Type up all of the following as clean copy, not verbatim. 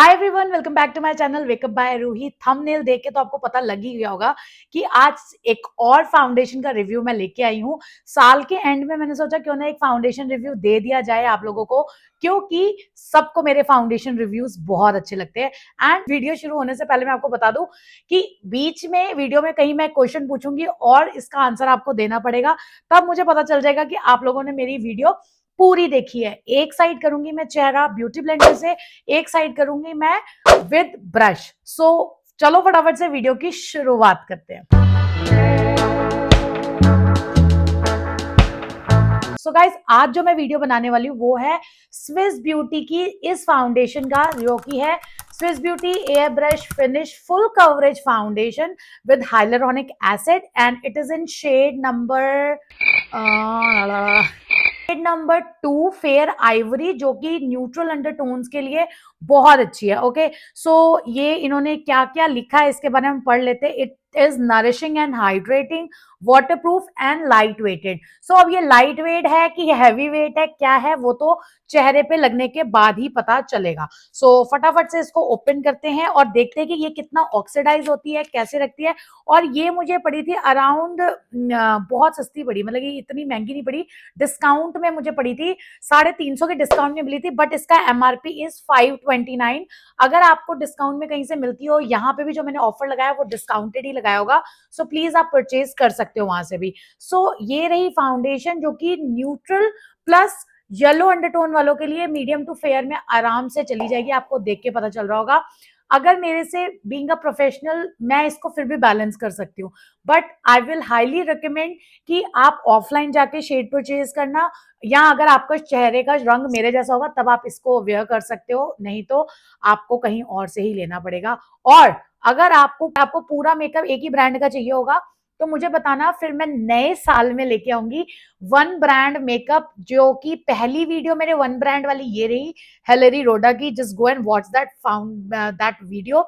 Hi everyone, welcome back to my channel wake up by Roohi. Thumbnail देख के तो आपको पता लग ही गया होगा कि आज एक और फाउंडेशन का रिव्यू मैं लेके आई हूँ। साल के एंड में मैंने सोचा क्यों ना एक फाउंडेशन रिव्यू दे दिया जाए आप लोगों को, क्योंकि सबको मेरे फाउंडेशन रिव्यूज बहुत अच्छे लगते हैं। एंड वीडियो शुरू होने से पहले मैं आपको बता दूं कि बीच में वीडियो में कहीं मैं क्वेश्चन पूछूंगी और इसका आंसर आपको देना पड़ेगा, तब मुझे पता चल जाएगा कि आप लोगों ने मेरी वीडियो पूरी देखी है। एक साइड करूंगी मैं चेहरा ब्यूटी ब्लेंडर से, एक साइड करूंगी मैं विद ब्रश। सो चलो फटाफट से वीडियो की शुरुआत करते हैं। सो गाइस, आज जो मैं वीडियो बनाने वाली हूँ वो है स्विस ब्यूटी की इस फाउंडेशन का, जो कि है Swiss Beauty airbrush finish full coverage foundation with hyaluronic acid and it is in shade number 2 fair ivory, जो कि न्यूट्रल अंडरटोन्स के लिए बहुत अच्छी है। ओके, सो ये इन्होंने क्या क्या लिखा है इसके बारे में पढ़ लेते हैं। It is nourishing and hydrating, waterproof and light weighted. So अब ये लाइट वेट है कि हैवी वेट है, क्या है वो तो चेहरे पे लगने के बाद ही पता चलेगा। सो फटाफट से इसको ओपन करते हैं और देखते हैं कि ये कितना ऑक्सीडाइज होती है, कैसे रखती है। और ये मुझे पड़ी थी अराउंड, बहुत सस्ती पड़ी, मतलब ये इतनी महंगी नहीं पड़ी, डिस्काउंट में मुझे पड़ी थी 350 के डिस्काउंट में मिली थी, बट इसका एमआरपी इज 529। अगर आपको डिस्काउंट में कहीं से मिलती हो, यहाँ पे भी जो मैंने ऑफर लगाया वो डिस्काउंटेड ही लगाया होगा, सो प्लीज आप परचेज कर सकते हो वहां से भी। सो ये रही फाउंडेशन, जो कि न्यूट्रल प्लस येलो अंडरटोन वालों के लिए मीडियम टू फेयर में आराम से चली जाएगी। आपको देख के पता चल रहा होगा। अगर मेरे से बीइंग अ प्रोफेशनल मैं इसको फिर भी बैलेंस कर सकती हूँ, but I will highly recommend कि आप ऑफलाइन जाके शेड परचेज करना, या अगर आपका चेहरे का रंग मेरे जैसा होगा तब आप इसको वेयर कर सकते हो, नहीं तो आपको कहीं और से ही लेना पड़ेगा। और अगर आपको पूरा मेकअप एक ही ब्रांड का चाहिए होगा तो मुझे बताना, फिर मैं नए साल में लेके आऊंगी वन ब्रांड मेकअप, जो कि पहली वीडियो मेरे वन ब्रांड वाली ये रही, हेलेरी रोडा की। Just go and watch that video,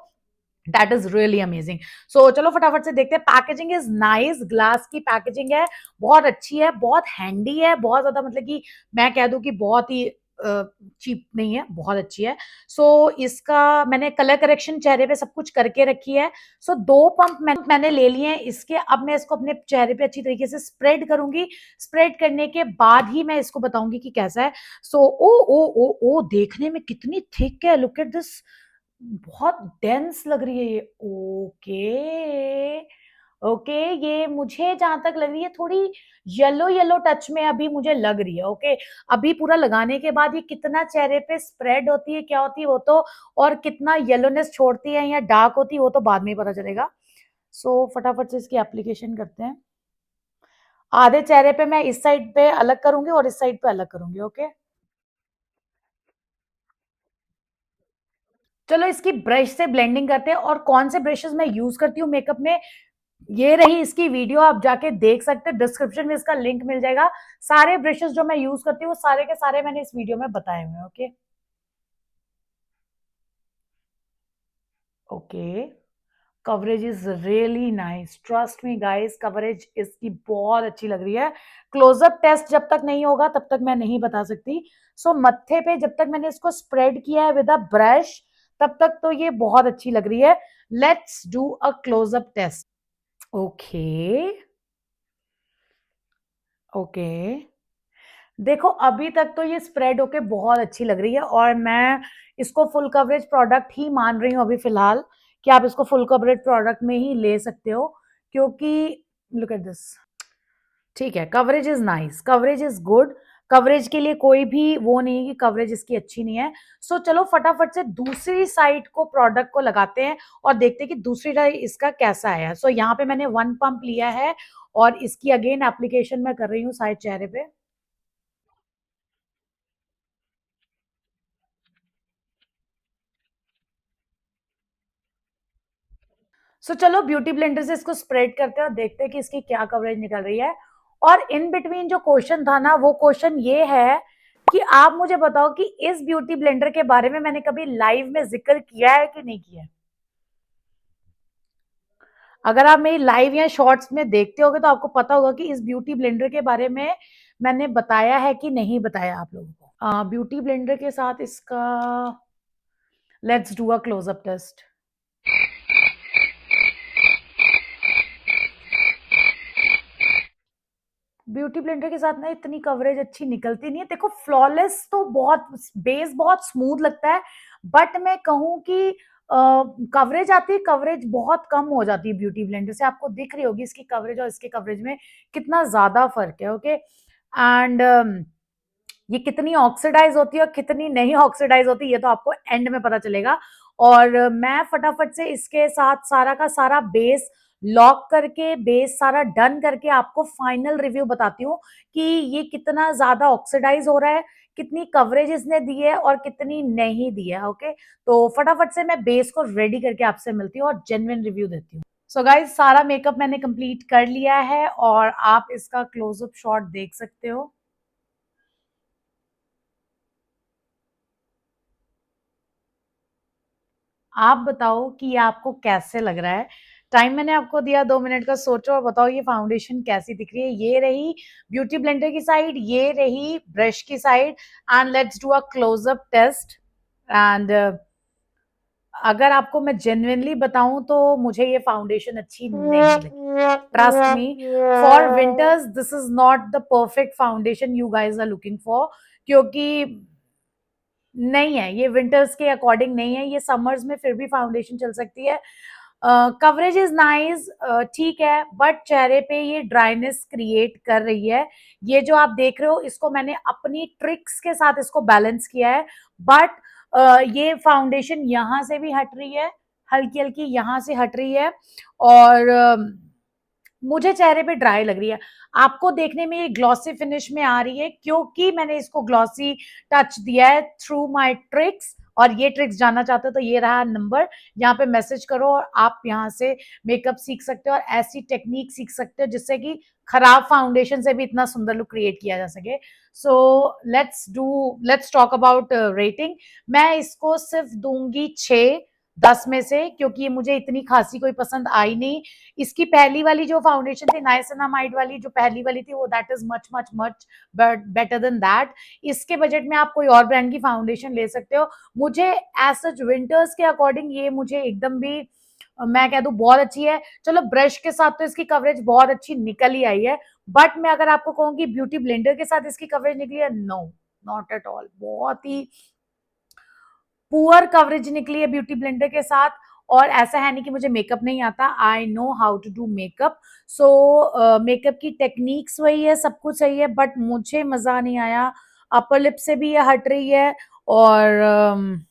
that is really amazing. So चलो फटाफट से देखते हैं। पैकेजिंग इज नाइस, ग्लास की पैकेजिंग है, बहुत अच्छी है, बहुत हैंडी है, बहुत ज्यादा, मतलब कि मैं कह दूं कि बहुत ही चीप नहीं है, बहुत अच्छी है। सो इसका मैंने कलर करेक्शन चेहरे पे सब कुछ करके रखी है। सो 2 पंप मैंने ले लिए हैं इसके। अब मैं इसको अपने चेहरे पे अच्छी तरीके से स्प्रेड करूंगी। स्प्रेड करने के बाद ही मैं इसको बताऊंगी कि कैसा है। सो ओ ओ ओ ओ देखने में कितनी थिक है, लुक एट दिस, बहुत डेंस लग रही है ये। ओके ओके, ये मुझे जहां तक लग रही है थोड़ी येलो येलो टच में अभी मुझे लग रही है। ओके, अभी पूरा लगाने के बाद ये कितना चेहरे पे स्प्रेड होती है, क्या होती है वो तो, और कितना येलोनेस छोड़ती है या डार्क होती है वो तो बाद में ही पता चलेगा। सो फटाफट से इसकी एप्लीकेशन करते हैं। आधे चेहरे पे मैं इस साइड पे अलग करूंगी और इस साइड पे अलग करूंगी। ओके, चलो इसकी ब्रश से ब्लेंडिंग करते हैं। और कौन से ब्रशेस मैं यूज करती हूँ मेकअप में, ये रही इसकी वीडियो, आप जाके देख सकते हैं, डिस्क्रिप्शन में इसका लिंक मिल जाएगा। सारे ब्रशेस जो मैं यूज करती हूँ वो सारे के सारे मैंने इस वीडियो में बताए हुए हैं। Okay okay, coverage is really nice, trust me guys, coverage इसकी बहुत अच्छी लग रही है। क्लोजअप टेस्ट जब तक नहीं होगा तब तक मैं नहीं बता सकती। सो मत्थे पे जब तक मैंने इसको स्प्रेड किया है विद अ ब्रश, तब तक तो ये बहुत अच्छी लग रही है। Let's do a close up test. Okay okay, देखो अभी तक तो ये स्प्रेड होके बहुत अच्छी लग रही है, और मैं इसको फुल कवरेज प्रोडक्ट ही मान रही हूँ अभी फिलहाल, कि आप इसको फुल कवरेज प्रोडक्ट में ही ले सकते हो, क्योंकि लुक एट दिस, ठीक है, coverage is nice, coverage is good. Coverage के लिए कोई भी वो नहीं है कि कवरेज इसकी अच्छी नहीं है। सो चलो फटाफट से दूसरी साइड को प्रोडक्ट को लगाते हैं और देखते हैं कि दूसरी साइड इसका कैसा है। सो यहाँ पे मैंने 1 पंप लिया है और इसकी अगेन एप्लीकेशन मैं कर रही हूँ साइड चेहरे पे। सो चलो ब्यूटी ब्लेंडर से इसको स्प्रेड करते हैं और देखते हैं कि इसकी क्या कवरेज निकल रही है। और इन बिटवीन जो क्वेश्चन था ना, वो क्वेश्चन ये है कि आप मुझे बताओ कि इस ब्यूटी ब्लेंडर के बारे में मैंने कभी लाइव में जिक्र किया है कि नहीं किया है। अगर आप मेरी लाइव या शॉर्ट्स में देखते होगे तो आपको पता होगा कि इस ब्यूटी ब्लेंडर के बारे में मैंने बताया है कि नहीं बताया आप लोगों को। ब्यूटी ब्लेंडर के साथ इसका let's do a close up test. Beauty blender के साथ ना इतनी कवरेज अच्छी निकलती नहीं है। देखो फ्लॉलेस तो बहुत, बेस बहुत स्मूथ लगता है, बट मैं कहूँ कि कवरेज आती है, कवरेज बहुत कम हो जाती है ब्यूटी ब्लेंडर से। आपको दिख रही होगी इसकी कवरेज और इसके कवरेज में कितना ज्यादा फर्क है। ओके, एंड ये कितनी ऑक्सीडाइज होती है और कितनी नहीं ऑक्सीडाइज होती है ये तो आपको एंड में पता चलेगा। और मैं फटाफट से इसके साथ सारा का सारा बेस लॉक करके, बेस सारा डन करके आपको फाइनल रिव्यू बताती हूँ कि ये कितना ज्यादा ऑक्सीडाइज हो रहा है, कितनी कवरेज इसने दी है और कितनी नहीं दी है। ओके, तो फटाफट से मैं बेस को रेडी करके आपसे मिलती हूँ और जेन्युइन रिव्यू देती हूँ। सो गाइज, सारा मेकअप मैंने कंप्लीट कर लिया है और आप इसका क्लोजअप शॉट देख सकते हो। आप बताओ कि ये आपको कैसे लग रहा है। टाइम मैंने आपको दिया 2 मिनट का, सोचो और बताओ ये फाउंडेशन कैसी दिख रही है। ये रही ब्यूटी ब्लेंडर की साइड, ये रही ब्रश की side, and let's do a close up test. एंड अगर आपको मैं जेन्युइनली बताऊं तो मुझे ये फाउंडेशन अच्छी नहीं लगी। Trust me, for winters this is not the perfect foundation you guys are looking for, क्योंकि नहीं है, ये विंटर्स के अकॉर्डिंग नहीं है। ये समर्स में फिर भी फाउंडेशन चल सकती है। कवरेज इज नाइस, ठीक है, बट चेहरे पे ये ड्राइनेस क्रिएट कर रही है। ये जो आप देख रहे हो इसको मैंने अपनी ट्रिक्स के साथ इसको बैलेंस किया है, बट ये फाउंडेशन यहाँ से भी हट रही है, हल्की हल्की यहाँ से हट रही है, और मुझे चेहरे पे ड्राई लग रही है। आपको देखने में ये ग्लॉसी फिनिश में आ रही है क्योंकि मैंने इसको ग्लॉसी टच दिया है थ्रू माय ट्रिक्स। और ये ट्रिक्स जानना चाहते हो तो ये रहा नंबर, यहाँ पे मैसेज करो और आप यहाँ से मेकअप सीख सकते हो और ऐसी टेक्निक सीख सकते हो जिससे कि खराब फाउंडेशन से भी इतना सुंदर लुक क्रिएट किया जा सके। So let's talk about rating. मैं इसको सिर्फ दूंगी 6 10 में से, क्योंकि मुझे इतनी खासी कोई पसंद आई नहीं। इसकी पहली वाली जो फाउंडेशन थी नाइसिनामाइड वाली, जो पहली वाली थी, वो that is much much much better than that. इसके बजट में आप कोई और ब्रांड की फाउंडेशन ले सकते हो। मुझे एज सच विंटर्स के अकॉर्डिंग ये मुझे एकदम भी मैं कह दूं बहुत अच्छी है। चलो ब्रश के साथ तो इसकी कवरेज बहुत अच्छी निकल ही आई है, बट मैं अगर आपको कहूँ कि ब्यूटी ब्लेंडर के साथ इसकी कवरेज निकली है, नो, नॉट एट ऑल। बहुत ही पुअर कवरेज निकली है ब्यूटी ब्लेंडर के साथ। और ऐसा है नहीं कि मुझे मेकअप नहीं आता, I know how to do makeup. So makeup की टेक्निक्स वही है, सब कुछ सही है, बट मुझे मजा नहीं आया। अपर लिप से भी ये हट रही है और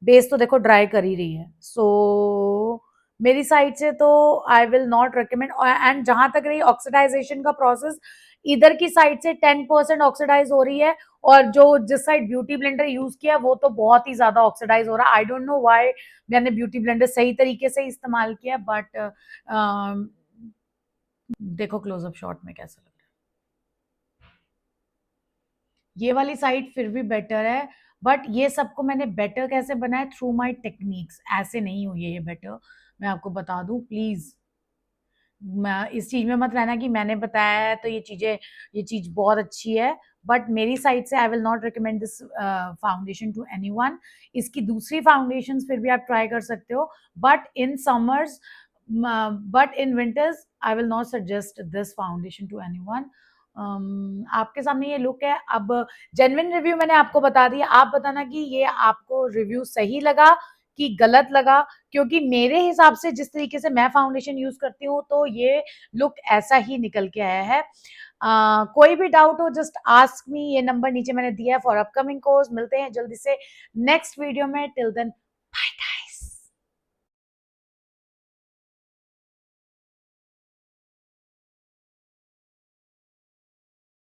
बेस तो देखो ड्राई कर ही रही है। सो मेरी साइड से तो आई विल नॉट रिकमेंड। एंड जहां तक रही ऑक्सीडाइजेशन का प्रोसेस, इधर की साइड से 10% ऑक्सीडाइज हो रही है, और जो जिस साइड ब्यूटी ब्लेंडर यूज किया वो तो बहुत ही ज्यादा ऑक्सीडाइज हो रहा है। आई डोंट नो व्हाई मैंने ब्यूटी ब्लेंडर सही तरीके से इस्तेमाल किया, बट देखो क्लोजअप शॉट में कैसा लग रहा है। ये वाली साइड फिर भी बेटर है, बट ये सबको मैंने बेटर कैसे बनाया, थ्रू माय टेक्निक्स। ऐसे नहीं हुई है ये बेटर, मैं आपको बता दूं प्लीज। मैं इस चीज में मत रहना कि मैंने बताया है तो ये चीज बहुत अच्छी है, बट मेरी साइड से I will not recommend this foundation to anyone. इसकी दूसरी फाउंडेशन फिर भी आप ट्राई कर सकते हो, but in summers, but in winters I will not suggest this foundation to anyone. आपके सामने ये लुक है। अब जेन्युइन रिव्यू मैंने आपको बता दिया, आप बताना कि ये आपको रिव्यू सही लगा कि गलत लगा, क्योंकि मेरे हिसाब से जिस तरीके से मैं फाउंडेशन यूज करती हूँ तो ये लुक ऐसा ही निकल के आया है। कोई भी डाउट हो जस्ट आस्क मी, ये नंबर नीचे मैंने दिया है फॉर अपकमिंग कोर्स। मिलते हैं जल्दी से नेक्स्ट वीडियो में, टिल देन